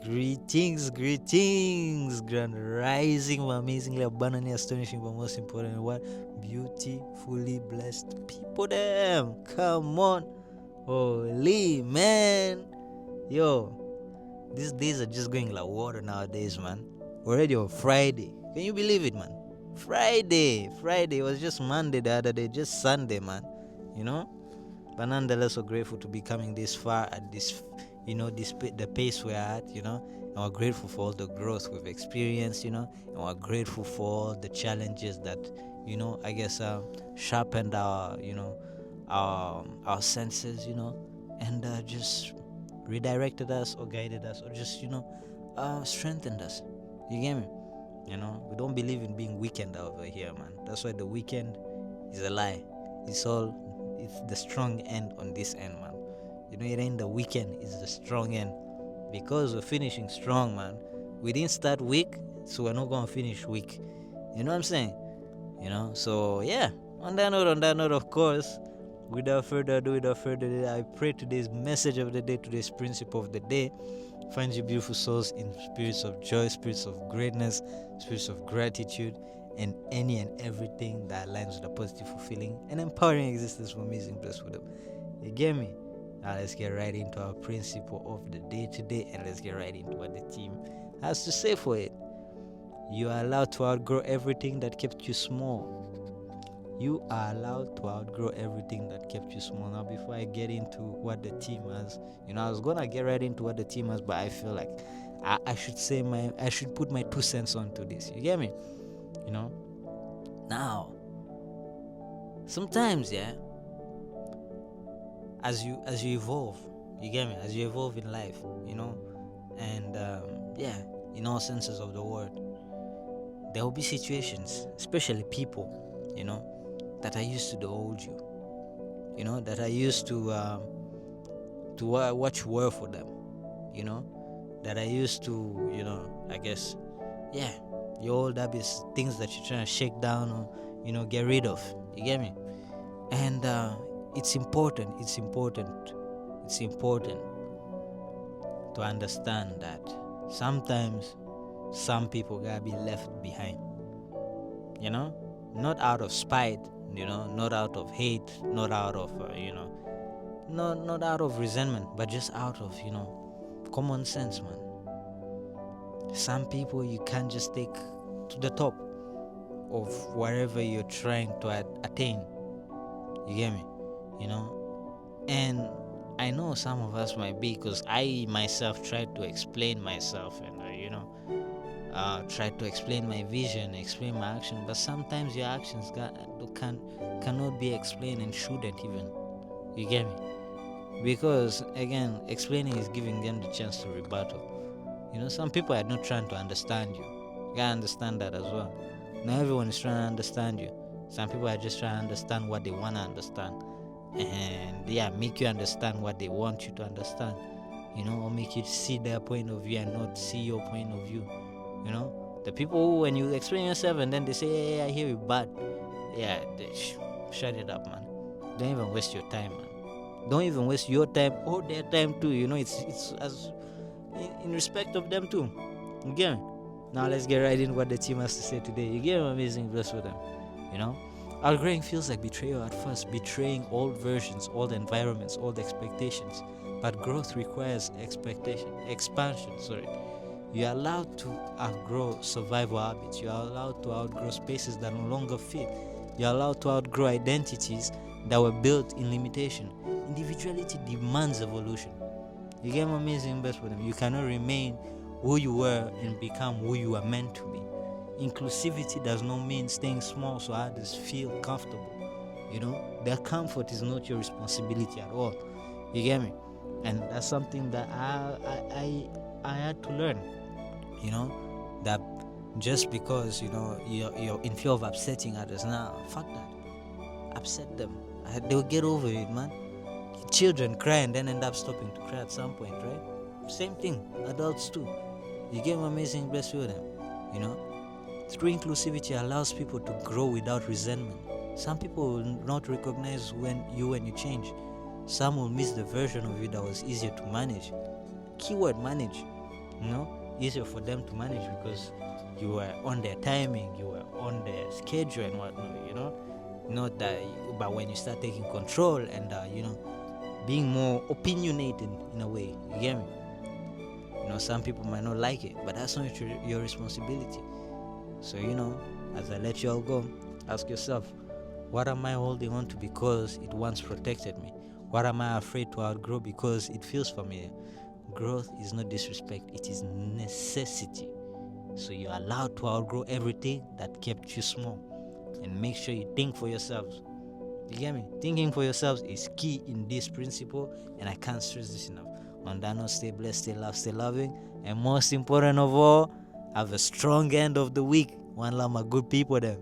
Greetings, grand rising, amazingly, abundantly, astonishing, but most important, what? Beautifully blessed people, them. Come on, holy man, yo, these days are just going like water nowadays, man. Already on Friday, can you believe it, man? Friday, it was just Monday the other day, just Sunday, man. You know, but nonetheless, so grateful to be coming this far at this, the pace we're at, and we're grateful for all the growth we've experienced, and we're grateful for all the challenges that, I guess, sharpened our senses, and just redirected us or guided us or just, strengthened us. You get me? We don't believe in being weekend over here, man. That's why the weekend is a lie. It's the strong end on this end, man. It ain't the weekend, it's the strong end. Because we're finishing strong, man. We didn't start weak, so we're not gonna finish weak. You know what I'm saying? So yeah. On that note, of course, without further ado, I pray today's message of the day, today's principle of the day, finds you beautiful souls in spirits of joy, spirits of greatness, spirits of gratitude, and any and everything that aligns with a positive, fulfilling, and empowering existence for amazing blessed with them. You get me? Now let's get right into our principle of the day today, and let's get right into what the team has to say for it. You are allowed to outgrow everything that kept you small. You are allowed to outgrow everything that kept you small. Now, before I get into what the team has, I was gonna get right into what the team has, but I feel like I should put my 2 cents onto this. You get me? Now, sometimes, yeah, as you evolve, you get me? As you evolve in life, and in all senses of the word, there will be situations, especially people, that are used to the old you, that are used to what you were for them, that are used to, I guess, your old habits, things that you're trying to shake down or, get rid of. You get me? And it's important to understand that sometimes some people gotta be left behind, not out of spite, not out of hate, not out of not out of resentment, but just out of common sense, man. Some people you can't just take to the top of whatever you're trying to attain. You get me? And I know some of us might be, because I myself tried to explain myself and tried to explain my vision, explain my action, but sometimes your actions cannot be explained and shouldn't even. You get me? Because again, explaining is giving them the chance to rebuttal. Some people are not trying to understand you. You gotta understand that as well. Not everyone is trying to understand you. Some people are just trying to understand what they want to understand, and make you understand what they want you to understand, or make you see their point of view and not see your point of view. The people who, when you explain yourself and then they say, hey, I hear you, but shut it up, man. Don't even waste your time, man. Don't even waste your time or their time too. It's as in respect of them too. You get me? Now let's get right in what the team has to say today. You get amazing bless with them. Outgrowing feels like betrayal at first, betraying old versions, old environments, old expectations. But growth requires expansion. You're allowed to outgrow survival habits. You're allowed to outgrow spaces that no longer fit. You're allowed to outgrow identities that were built in limitation. Individuality demands evolution. You get amazing best with them. You cannot remain who you were and become who you are meant to be. Inclusivity does not mean staying small so others feel comfortable. Their comfort is not your responsibility at all. You get me? And that's something that I had to learn. That just because you're in fear of upsetting others, fuck that. Upset them. They'll get over it, man. Children cry and then end up stopping to cry at some point, right? Same thing, adults too. You get amazing bless with them. True inclusivity allows people to grow without resentment. Some people will not recognize when you change. Some will miss the version of you that was easier to manage. Keyword manage. Easier for them to manage because you were on their timing, you were on their schedule and whatnot. Not that, but when you start taking control and being more opinionated in a way, you get me? Some people might not like it, but that's not your responsibility. So as I let you all go, ask yourself, what am I holding on to because it once protected me? What am I afraid to outgrow because it feels familiar? Growth is not disrespect, it is necessity. So you're allowed to outgrow everything that kept you small. And make sure you think for yourselves. You get me? Thinking for yourselves is key in this principle, and I can't stress this enough. On that note, stay blessed, stay loved, stay loving, and most important of all, have a strong end of the week. One love, my good people, then.